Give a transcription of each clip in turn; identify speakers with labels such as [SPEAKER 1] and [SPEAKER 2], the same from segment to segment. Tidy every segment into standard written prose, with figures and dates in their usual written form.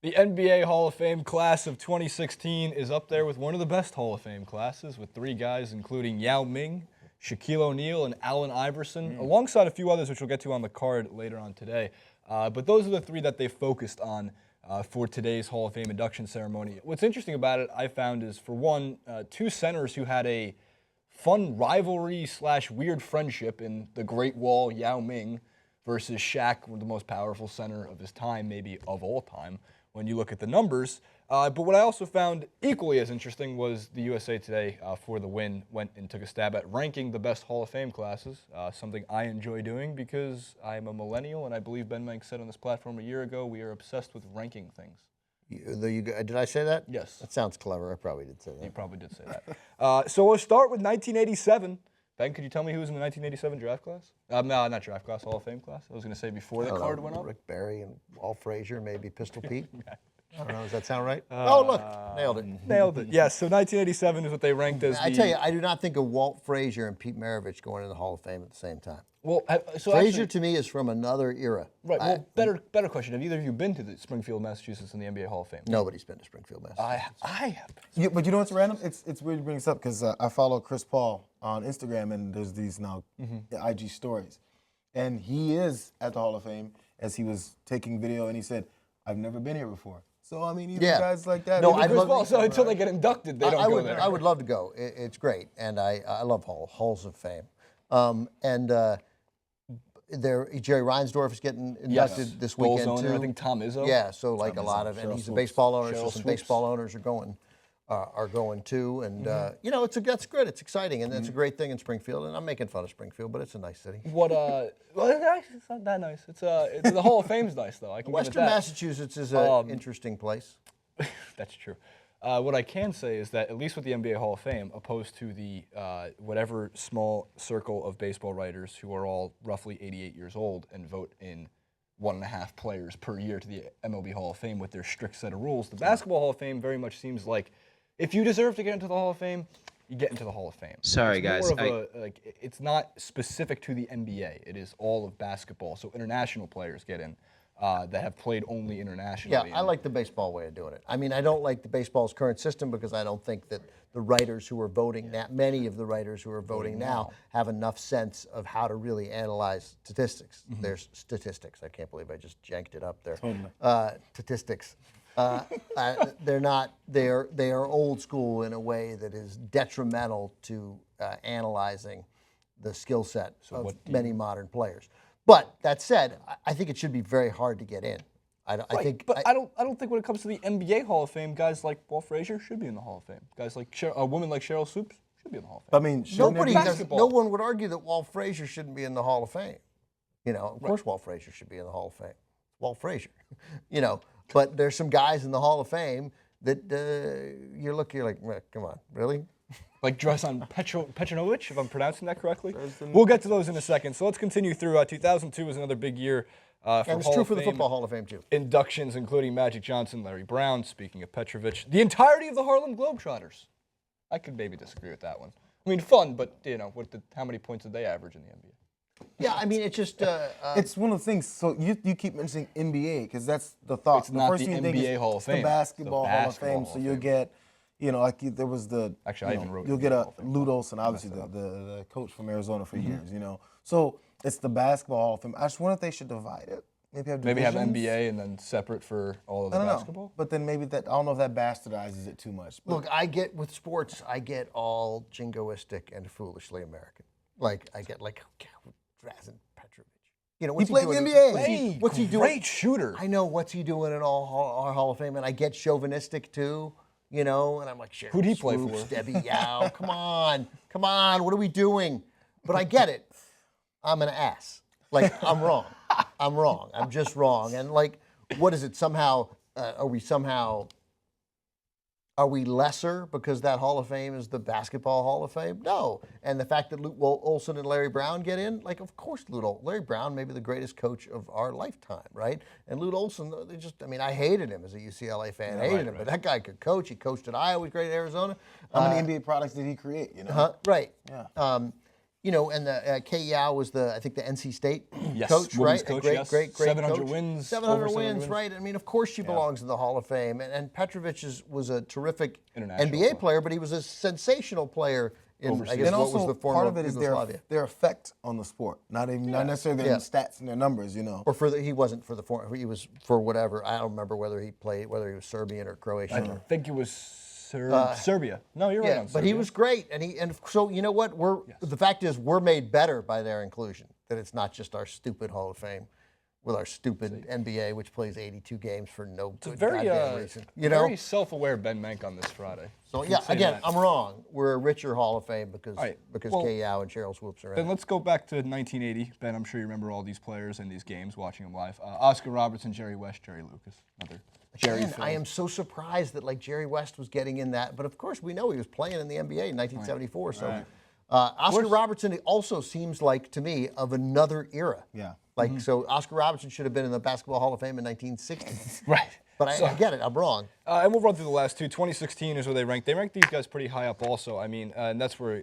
[SPEAKER 1] The NBA Hall of Fame class of 2016 is up there with one of the best Hall of Fame classes, with 3 guys including Yao Ming, Shaquille O'Neal, and Allen Iverson, alongside a few others which we'll get to on the card later on today. But those are the 3 that they focused on for today's Hall of Fame induction ceremony. What's interesting about it, I found, is, for one, 2 centers who had a fun rivalry / weird friendship in the Great Wall, Yao Ming, versus Shaq, the most powerful center of his time, maybe of all time, when you look at the numbers. But what I also found equally as interesting was the USA Today, for the win, went and took a stab at ranking the best Hall of Fame classes, something I enjoy doing because I'm a millennial, and I believe Ben Mank said on this platform a year ago, we are obsessed with ranking things.
[SPEAKER 2] Did I say that?
[SPEAKER 1] Yes.
[SPEAKER 2] That sounds clever. I probably did say that.
[SPEAKER 1] You probably did say that. So we'll start with 1987. Ben, could you tell me who was in the 1987 draft class? No, not draft class, Hall of Fame class. I was going to say before the card went up.
[SPEAKER 2] Rick Barry and Walt Frazier, maybe Pistol Pete. I don't know. Does that sound right? Oh, look. Nailed it.
[SPEAKER 1] Nailed it. Yes, so 1987 is what they ranked as
[SPEAKER 2] I tell you, I do not think of Walt Frazier and Pete Maravich going in the Hall of Fame at the same time.
[SPEAKER 1] Well, so
[SPEAKER 2] Frazier to me is from another era.
[SPEAKER 1] Right. Well, better question. Have either of you been to the Springfield, Massachusetts, in the NBA Hall of Fame?
[SPEAKER 2] Nobody's been to Springfield, Massachusetts.
[SPEAKER 1] I have.
[SPEAKER 3] Yeah, but you know what's random? It's weird you bring this up because I follow Chris Paul on Instagram, and there's these now IG stories. And he is at the Hall of Fame as he was taking video, and he said, I've never been here before. So, I mean, even guys like that.
[SPEAKER 2] No,
[SPEAKER 3] Chris
[SPEAKER 2] Paul,
[SPEAKER 1] so until they get inducted, they don't go there.
[SPEAKER 2] I would love to go. It's great, and I love Halls of Fame. Jerry Reinsdorf is getting inducted this weekend
[SPEAKER 1] owner,
[SPEAKER 2] too.
[SPEAKER 1] I think Tom Izzo.
[SPEAKER 2] Yeah, so like a lot of, and he's a baseball owner, so some baseball owners are going too, and you know, that's good. It's exciting, and it's a great thing in Springfield. And I'm making fun of Springfield, but it's a nice city.
[SPEAKER 1] Well, it's not that nice. It's the Hall of Fame's nice though. I can
[SPEAKER 2] Western Massachusetts is an interesting place.
[SPEAKER 1] That's true. What I can say is that, at least with the NBA Hall of Fame, opposed to the whatever small circle of baseball writers who are all roughly 88 years old and vote in 1.5 players per year to the MLB Hall of Fame with their strict set of rules, the Basketball Hall of Fame very much seems like if you deserve to get into the Hall of Fame, you get into the Hall of Fame.
[SPEAKER 4] Sorry, guys.
[SPEAKER 1] It's not specific to the NBA. It is all of basketball. So international players get in. That have played only internationally.
[SPEAKER 2] Yeah, I like the baseball way of doing it. I mean, I don't like the baseball's current system because I don't think that the writers who are voting now, many of the writers who are voting now, have enough sense of how to really analyze statistics. There's statistics. I can't believe I just janked it up there. Statistics. They're not. They are old school in a way that is detrimental to analyzing the skill set of many modern players. But that said, I think it should be very hard to get in. I don't think when it comes to the NBA Hall of Fame, guys like Walt Frazier should be in the Hall of Fame. Guys like a woman like Cheryl Swoops should be in the Hall of Fame.
[SPEAKER 3] I mean,
[SPEAKER 2] no one would argue that Walt Frazier shouldn't be in the Hall of Fame. You know, of course Walt Frazier should be in the Hall of Fame. Walt Frazier, you know. But there's some guys in the Hall of Fame that you're like, come on, really?
[SPEAKER 1] Like Drazen Petrovic, if I'm pronouncing that correctly. We'll get to those in a second. So let's continue through. 2002 was another big year for
[SPEAKER 2] and it's
[SPEAKER 1] Hall
[SPEAKER 2] true
[SPEAKER 1] of
[SPEAKER 2] for
[SPEAKER 1] Fame
[SPEAKER 2] the Football Hall of Fame, too.
[SPEAKER 1] Inductions, including Magic Johnson, Larry Brown, speaking of Petrovic, the entirety of the Harlem Globetrotters. I could maybe disagree with that one. I mean, fun, but, you know, how many points did they average in the NBA?
[SPEAKER 2] Yeah, I mean, it's just...
[SPEAKER 3] it's one of the things, so you keep mentioning NBA, because that's the thought.
[SPEAKER 1] It's not the NBA Hall of Fame.
[SPEAKER 3] The Basketball Hall of Fame, so you'll get... You know, like there was the.
[SPEAKER 1] Actually, I even wrote.
[SPEAKER 3] You'll get a Lute Olson, obviously the coach from Arizona for years. You know, so it's the Basketball Hall of Fame. I just wonder if they should divide it. Maybe have
[SPEAKER 1] NBA and then separate for all of the basketball.
[SPEAKER 3] But then maybe I don't know if that bastardizes it too much. But
[SPEAKER 2] look, with sports, I get all jingoistic and foolishly American. Like I get Drazen Petrovic. You know,
[SPEAKER 3] he played in the NBA.
[SPEAKER 1] Hey,
[SPEAKER 2] what's he doing?
[SPEAKER 1] Great shooter.
[SPEAKER 2] I know what's he doing in our Hall of Fame, and I get chauvinistic too. You know, and I'm like, Cheryl
[SPEAKER 1] who'd he play
[SPEAKER 2] Swoops,
[SPEAKER 1] for?
[SPEAKER 2] Debbie Yao, come on, what are we doing? But I get it. I'm an ass. Like, I'm wrong. I'm just wrong. And like, what is it? Are we lesser because that Hall of Fame is the Basketball Hall of Fame? No. And the fact that Lute Olson and Larry Brown get in, like, of course Larry Brown may be the greatest coach of our lifetime, right? And Lute Olson, I hated him as a UCLA fan. But that guy could coach. He coached at Iowa, he was great at Arizona.
[SPEAKER 3] How many NBA products did he create, you know?
[SPEAKER 2] Right.
[SPEAKER 3] Yeah.
[SPEAKER 2] you know, and the Kay Yao was I think the NC State
[SPEAKER 1] Yes,
[SPEAKER 2] coach,
[SPEAKER 1] women's
[SPEAKER 2] right?
[SPEAKER 1] coach,
[SPEAKER 2] Great,
[SPEAKER 1] yes.
[SPEAKER 2] great
[SPEAKER 1] 700
[SPEAKER 2] coach.
[SPEAKER 1] wins,
[SPEAKER 2] 700
[SPEAKER 1] over 700
[SPEAKER 2] wins,
[SPEAKER 1] wins.
[SPEAKER 2] right? I mean, of course she belongs in the Hall of Fame. And Petrovic was a terrific
[SPEAKER 1] International
[SPEAKER 2] NBA player, but he was a sensational player in, I
[SPEAKER 1] Overseas.
[SPEAKER 2] guess,
[SPEAKER 3] And
[SPEAKER 2] what
[SPEAKER 3] also,
[SPEAKER 2] was the former
[SPEAKER 3] part of it is
[SPEAKER 2] Yugoslavia.
[SPEAKER 3] their effect on the sport, not necessarily their stats and their numbers, you know.
[SPEAKER 2] Or he wasn't for the former, he was for whatever. I don't remember whether he was Serbian or Croatian.
[SPEAKER 1] I think it was Serbia. No, you're right on
[SPEAKER 2] But
[SPEAKER 1] Serbia.
[SPEAKER 2] he was great, and so you know what? The fact is we're made better by their inclusion. That it's not just our stupid Hall of Fame with our stupid NBA, which plays 82 games for no good goddamn reason. You know,
[SPEAKER 1] very self-aware Ben Mank on this Friday.
[SPEAKER 2] so
[SPEAKER 1] You
[SPEAKER 2] yeah,
[SPEAKER 1] could say
[SPEAKER 2] again,
[SPEAKER 1] that.
[SPEAKER 2] I'm wrong. We're a richer Hall of Fame because
[SPEAKER 1] Well,
[SPEAKER 2] Kay Yao and Cheryl Swoops are in
[SPEAKER 1] Then
[SPEAKER 2] it.
[SPEAKER 1] let's go back to 1980. Ben, I'm sure you remember all these players and these games, watching them live. Oscar Robertson, Jerry West, Jerry Lucas, another Jerry.
[SPEAKER 2] And I am so surprised that like Jerry West was getting in that, but of course we know he was playing in the NBA in 1974. So Oscar Robertson also seems like to me of another era.
[SPEAKER 3] Yeah.
[SPEAKER 2] Like so, Oscar Robertson should have been in the Basketball Hall of Fame in 1960.
[SPEAKER 1] Right.
[SPEAKER 2] But I get it. I'm wrong.
[SPEAKER 1] And we'll run through the last two. 2016 is where they ranked. They ranked these guys pretty high up also. I mean, and that's where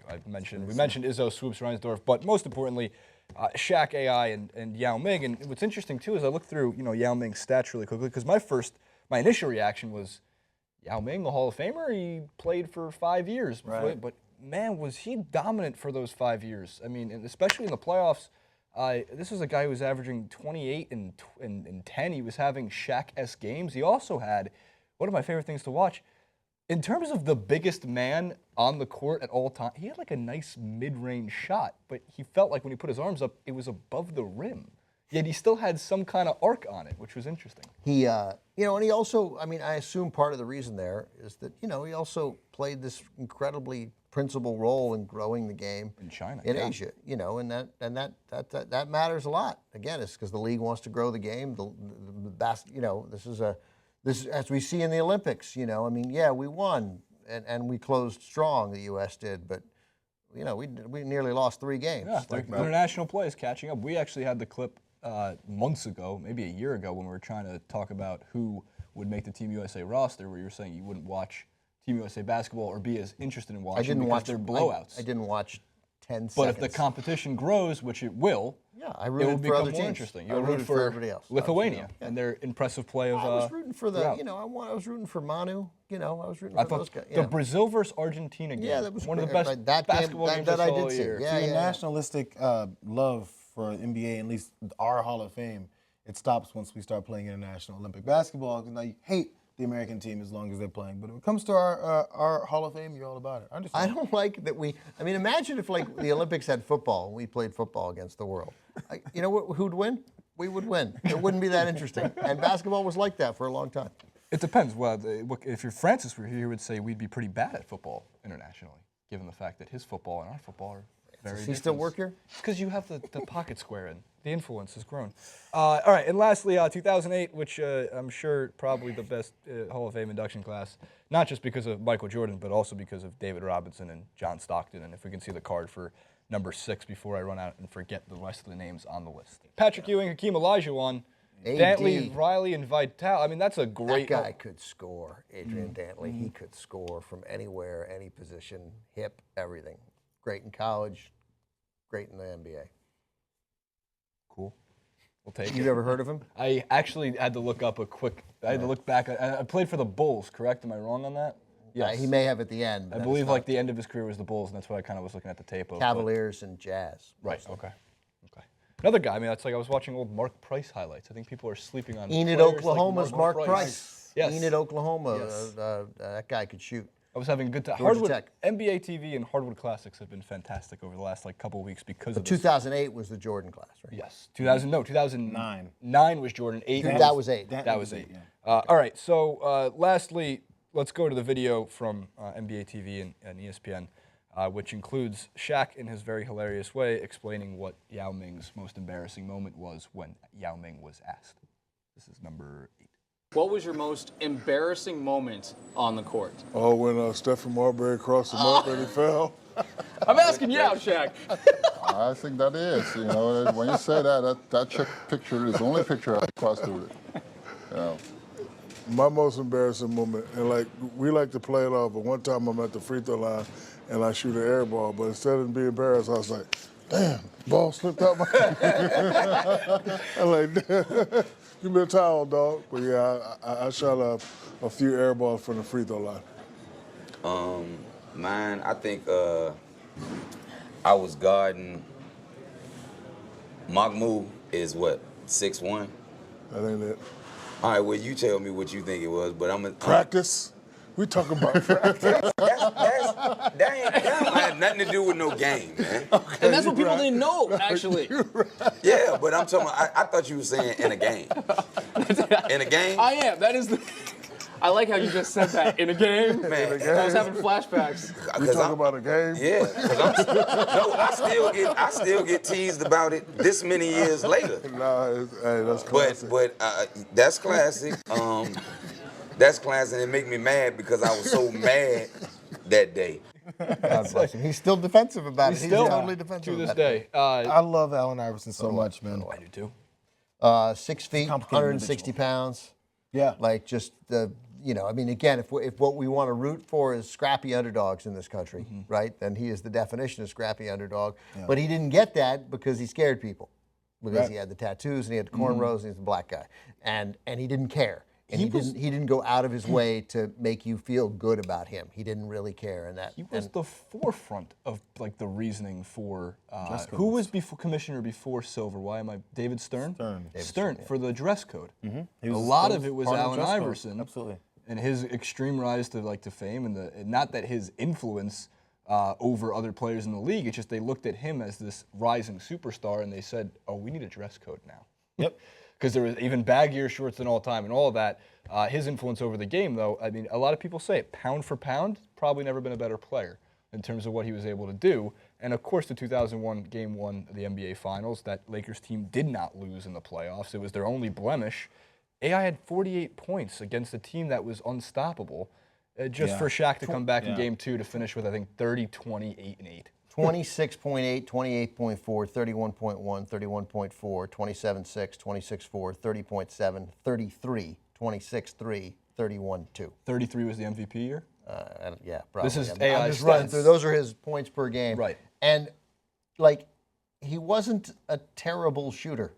[SPEAKER 1] I mentioned. We mentioned Izzo, Swoops, Reinsdorf, but most importantly, Shaq, AI, and Yao Ming. And what's interesting too is I looked through Yao Ming's stats really quickly because my initial reaction was Yao Ming, a Hall of Famer. He played for 5 years, but man, was he dominant for those 5 years. I mean, and especially in the playoffs. This was a guy who was averaging 28 and 10. He was having Shaq-esque games. He also had one of my favorite things to watch. In terms of the biggest man on the court at all time, he had like a nice mid-range shot, but he felt like when he put his arms up, it was above the rim. Yet he still had some kind of arc on it, which was interesting.
[SPEAKER 2] He, and he also, I mean, I assume part of the reason there is that, he also played this incredibly principal role in growing the game
[SPEAKER 1] In China,
[SPEAKER 2] in Asia, and that matters a lot. Again, it's because the league wants to grow the game. This is as we see in the Olympics. I mean, yeah, we won and we closed strong. The U.S. did, but we nearly lost 3 games.
[SPEAKER 1] Yeah, international play is catching up. We actually had the clip months ago, maybe a year ago, when we were trying to talk about who would make the Team USA roster, where you were saying you wouldn't watch Team USA basketball or be as interested in watching because they're blowouts.
[SPEAKER 2] I didn't watch 10 seconds.
[SPEAKER 1] But if the competition grows, which it will,
[SPEAKER 2] I
[SPEAKER 1] it will
[SPEAKER 2] rooted for
[SPEAKER 1] become
[SPEAKER 2] other
[SPEAKER 1] more
[SPEAKER 2] teams.
[SPEAKER 1] interesting.
[SPEAKER 2] I
[SPEAKER 1] You'll root
[SPEAKER 2] rooted for everybody else.
[SPEAKER 1] Lithuania and their impressive play of.
[SPEAKER 2] I was rooting for the,
[SPEAKER 1] throughout.
[SPEAKER 2] I was rooting for Manu. I was rooting
[SPEAKER 1] I
[SPEAKER 2] for
[SPEAKER 1] thought
[SPEAKER 2] those guys.
[SPEAKER 1] the Brazil versus Argentina game.
[SPEAKER 2] Yeah, that was
[SPEAKER 1] one of the
[SPEAKER 2] great.
[SPEAKER 1] best
[SPEAKER 2] Right, that
[SPEAKER 1] basketball
[SPEAKER 2] game,
[SPEAKER 1] games
[SPEAKER 2] that
[SPEAKER 1] I
[SPEAKER 2] I
[SPEAKER 1] saw
[SPEAKER 2] did
[SPEAKER 1] all
[SPEAKER 2] see.
[SPEAKER 1] year.
[SPEAKER 2] Yeah,
[SPEAKER 3] The nationalistic love for NBA, at least our Hall of Fame, it stops once we start playing international Olympic basketball. Now you hate the American team as long as they're playing, but when it comes to our Hall of Fame, you're all about it. I understand.
[SPEAKER 2] I don't like that I mean, imagine if like the Olympics had football and we played football against the world. You know who'd win? We would win. It wouldn't be that interesting. And basketball was like that for a long time.
[SPEAKER 1] It depends. Well, if Francis were here, he would say we'd be pretty bad at football internationally, given the fact that his football and our football are very different.
[SPEAKER 2] Does he still work here?
[SPEAKER 1] Because you have the pocket square in. The influence has grown. All right, and lastly, 2008, which I'm sure probably the best Hall of Fame induction class, not just because of Michael Jordan, but also because of David Robinson and John Stockton. And if we can see the card for number 6 before I run out and forget the rest of the names on the list. Patrick Ewing, Hakeem Olajuwon, Dantley, Riley, and Vitale. I mean, that's a great...
[SPEAKER 2] That guy could score, Adrian Dantley. He could score from anywhere, any position, hip, everything. Great in college, great in the NBA.
[SPEAKER 1] Cool. We'll take it.
[SPEAKER 2] You've ever heard of him?
[SPEAKER 1] I actually had to look up I had to look back. I played for the Bulls, correct? Am I wrong on that? Yes.
[SPEAKER 2] He may have at the end.
[SPEAKER 1] I believe like the end of his career was the Bulls, and that's what I kind of was looking at the tape of.
[SPEAKER 2] Cavaliers and Jazz.
[SPEAKER 1] Right, okay. Another guy, I mean, that's like I was watching old Mark Price highlights. I think people are sleeping on
[SPEAKER 2] Enid,
[SPEAKER 1] players
[SPEAKER 2] Oklahoma's
[SPEAKER 1] like
[SPEAKER 2] Mark Price.
[SPEAKER 1] Yes.
[SPEAKER 2] Enid, Oklahoma.
[SPEAKER 1] Yes.
[SPEAKER 2] That guy could shoot.
[SPEAKER 1] I was having a good time.
[SPEAKER 2] Georgia
[SPEAKER 1] Hardwood,
[SPEAKER 2] Tech.
[SPEAKER 1] NBA TV and Hardwood Classics have been fantastic over the last couple of weeks because of this.
[SPEAKER 2] 2008 was the Jordan class, right?
[SPEAKER 1] Yes. 2009. 9 was Jordan. 8
[SPEAKER 2] That was 8.
[SPEAKER 1] That was 8. Yeah. All right. So lastly, let's go to the video from NBA TV and ESPN, which includes Shaq in his very hilarious way explaining what Yao Ming's most embarrassing moment was when Yao Ming was asked. This is number 8.
[SPEAKER 4] What was your most embarrassing moment on the court?
[SPEAKER 5] Oh, when Stephen Marbury crossed him up and he fell.
[SPEAKER 4] I'm asking you out, Shaq.
[SPEAKER 6] I think that is, when you say that picture is the only picture I crossed through it. Yeah.
[SPEAKER 5] My most embarrassing moment, and we like to play it off, but one time I'm at the free throw line, and I shoot an air ball. But instead of being embarrassed, I was like, damn, ball slipped out my hand. I'm like, give me a towel, dog. But yeah, I shot a few air balls from the free throw line.
[SPEAKER 7] Mine, I think I was guarding. Mahmoud is what, 6'1"?
[SPEAKER 5] That ain't it.
[SPEAKER 7] All right, well, you tell me what you think it was, but I'm a
[SPEAKER 5] Practice? We talking about practice.
[SPEAKER 7] that don't have nothing to do with no game, man.
[SPEAKER 4] And that's what people didn't know, actually.
[SPEAKER 7] Yeah, but I'm talking about, I thought you were saying in a game. In a game?
[SPEAKER 4] I am. That is the. I like how you just said that in a game.
[SPEAKER 7] Man,
[SPEAKER 4] I was having flashbacks.
[SPEAKER 5] We talking about a game?
[SPEAKER 7] Yeah, I still get teased about it this many years later.
[SPEAKER 5] Nah, hey, that's classic.
[SPEAKER 7] But that's classic. That's classic, and it make me mad because I was so mad that day.
[SPEAKER 2] God bless him. He's still defensive about it. He's
[SPEAKER 1] still
[SPEAKER 2] totally defensive
[SPEAKER 1] to this
[SPEAKER 2] about it.
[SPEAKER 1] day.
[SPEAKER 3] I love Allen Iverson so much, man.
[SPEAKER 1] I do too.
[SPEAKER 2] 6 feet,
[SPEAKER 3] Complicated
[SPEAKER 2] 160 pounds.
[SPEAKER 3] Yeah.
[SPEAKER 2] Like just the, I mean, again, if what we want to root for is scrappy underdogs in this country, right? Then he is the definition of scrappy underdog. Yeah. But he didn't get that because he scared people, because he had the tattoos and he had the cornrows and he's a black guy, and he didn't care. And he didn't go out of his way to make you feel good about him. He didn't really care, and that
[SPEAKER 1] He was the forefront of like the reasoning for who was commissioner before Silver? Why am I David Stern? Stern for the dress code. A lot of it was Allen Iverson.
[SPEAKER 3] Absolutely.
[SPEAKER 1] And his extreme rise to fame, and not that his influence over other players in the league. It's just they looked at him as this rising superstar, and they said, "Oh, we need a dress code now."
[SPEAKER 3] Yep.
[SPEAKER 1] Because there was even baggier shorts than all time and all of that. His influence over the game, though, I mean, a lot of people say it, pound for pound, probably never been a better player in terms of what he was able to do. And of course, the 2001 Game 1 of the NBA Finals, that Lakers team did not lose in the playoffs. It was their only blemish. AI had 48 points against a team that was unstoppable, for Shaq to come back in Game 2 to finish with, I think, 30, 20, 8, and 8.
[SPEAKER 2] 26.8, 28.4, 31.1, 31.4, 27.6, 26.4, 30.7, 33, 26.3, 31.2.
[SPEAKER 1] 33 was the MVP year?
[SPEAKER 2] Yeah, probably.
[SPEAKER 1] This is
[SPEAKER 2] I'm
[SPEAKER 1] AI
[SPEAKER 2] just running
[SPEAKER 1] stats.
[SPEAKER 2] through. Those are his points per game.
[SPEAKER 1] Right.
[SPEAKER 2] And, like, he wasn't a terrible shooter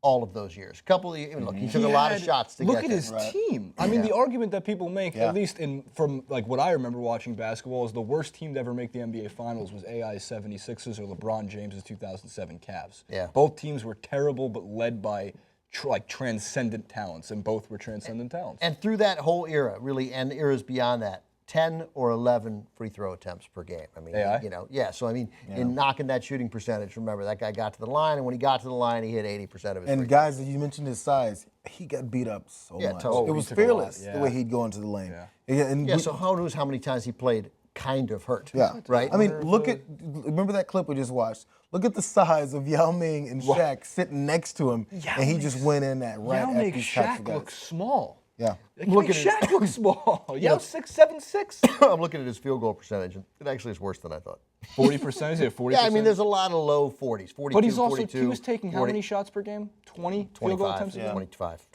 [SPEAKER 2] all of those years. Look, he took a lot of shots to get
[SPEAKER 1] Look at his team. I mean, the argument that people make, at least from like what I remember watching basketball, is the worst team to ever make the NBA Finals was AI's 76ers or LeBron James's 2007 Cavs.
[SPEAKER 2] Yeah.
[SPEAKER 1] Both teams were terrible, but led by transcendent talents, and both were transcendent talents.
[SPEAKER 2] And through that whole era, really, and eras beyond that, 10 or 11 free throw attempts per game. I mean,
[SPEAKER 1] AI?
[SPEAKER 2] So I mean, in knocking that shooting percentage, remember that guy got to the line, and when he got to the line, he hit 80% of his.
[SPEAKER 3] And guys, you mentioned his size. He got beat up so much.
[SPEAKER 2] Totally.
[SPEAKER 3] It was
[SPEAKER 1] took a lot,
[SPEAKER 3] fearless
[SPEAKER 1] yeah.
[SPEAKER 3] the way he'd go into the lane.
[SPEAKER 2] So who knows how many times he played kind of hurt.
[SPEAKER 3] Yeah.
[SPEAKER 2] Right?
[SPEAKER 3] I mean, remember that clip we just watched? Look at the size of Yao Ming and Shaq sitting next to him, and he just went in that right
[SPEAKER 1] Yao
[SPEAKER 3] after
[SPEAKER 1] makes
[SPEAKER 3] these types of
[SPEAKER 1] Shaq
[SPEAKER 3] guys.
[SPEAKER 1] look small.
[SPEAKER 3] Yeah.
[SPEAKER 1] Look at Shaq look small. Yao 6'7",
[SPEAKER 2] I'm looking at his field goal percentage, and it actually is worse than I thought.
[SPEAKER 1] 40%? Is it 40%?
[SPEAKER 2] Yeah, I mean, there's a lot of low 40s, 42,
[SPEAKER 1] But he's also
[SPEAKER 2] 42,
[SPEAKER 1] he was taking
[SPEAKER 2] 40,
[SPEAKER 1] how many shots per game? 20 field goal attempts a game?
[SPEAKER 2] 25.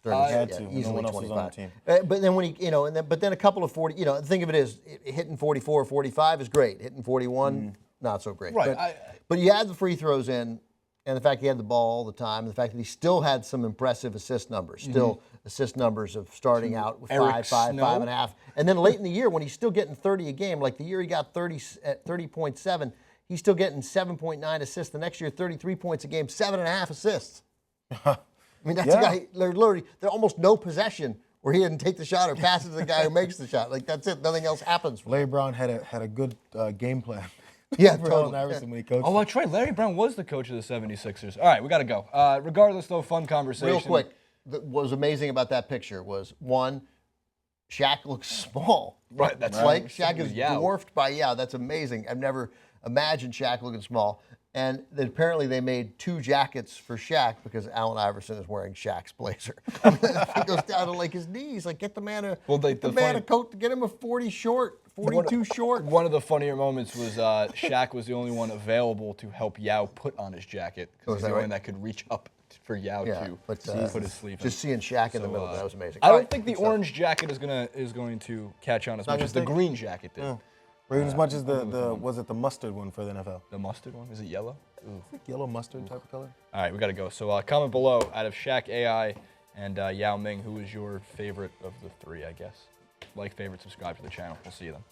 [SPEAKER 3] Had to.
[SPEAKER 2] Easily
[SPEAKER 3] No one else was
[SPEAKER 2] 25.
[SPEAKER 3] on the team.
[SPEAKER 2] But then when he, but then a couple of 40. The thing of it is, hitting 44 or 45 is great. Hitting 41, not so great.
[SPEAKER 1] Right.
[SPEAKER 2] But you add the free throws in, and the fact he had the ball all the time, and the fact that he still had some impressive assist numbers, still assist numbers of starting out with
[SPEAKER 1] Eric
[SPEAKER 2] 5.5, and then late in the year when he's still getting 30 a game, like the year he got 30 at 30.7, he's still getting 7.9 assists. The next year, 33 points a game, 7.5 assists. I mean, that's a guy. Literally, there's almost no possession where he didn't take the shot or pass it to the guy who makes the shot. Like that's it. Nothing else happens.
[SPEAKER 3] Larry Brown had a good game plan.
[SPEAKER 2] Yeah,
[SPEAKER 3] for Allen Iverson when he coached.
[SPEAKER 1] Oh, that's right. Larry Brown was the coach of the 76ers. All right, we got to go. Regardless, though, fun conversation.
[SPEAKER 2] Real quick, what was amazing about that picture was, one, Shaq looks small.
[SPEAKER 1] Right, that's
[SPEAKER 2] like
[SPEAKER 1] right.
[SPEAKER 2] Shaq is
[SPEAKER 1] Yao.
[SPEAKER 2] dwarfed by Yao. That's amazing. I've never imagined Shaq looking small. And then apparently they made 2 jackets for Shaq because Allen Iverson is wearing Shaq's blazer. It goes down to like his knees. Like, get the man a a coat to get him a 40 short, 42 short.
[SPEAKER 1] One of the funnier moments was Shaq was the only one available to help Yao put on his jacket because he's the only one that could reach up for Yao to put his sleeve in.
[SPEAKER 2] Just seeing Shaq in the middle, that was amazing.
[SPEAKER 1] I don't think the orange jacket is going to catch on as much as the green jacket did.
[SPEAKER 3] Or even as much as was it the mustard one for the NFL?
[SPEAKER 1] The mustard one? Is it yellow?
[SPEAKER 3] Yellow mustard type of color?
[SPEAKER 1] All right, we got to go. So comment below, out of Shaq, AI, and Yao Ming, who is your favorite of the three, I guess? Like, favorite, subscribe to the channel. We'll see you then.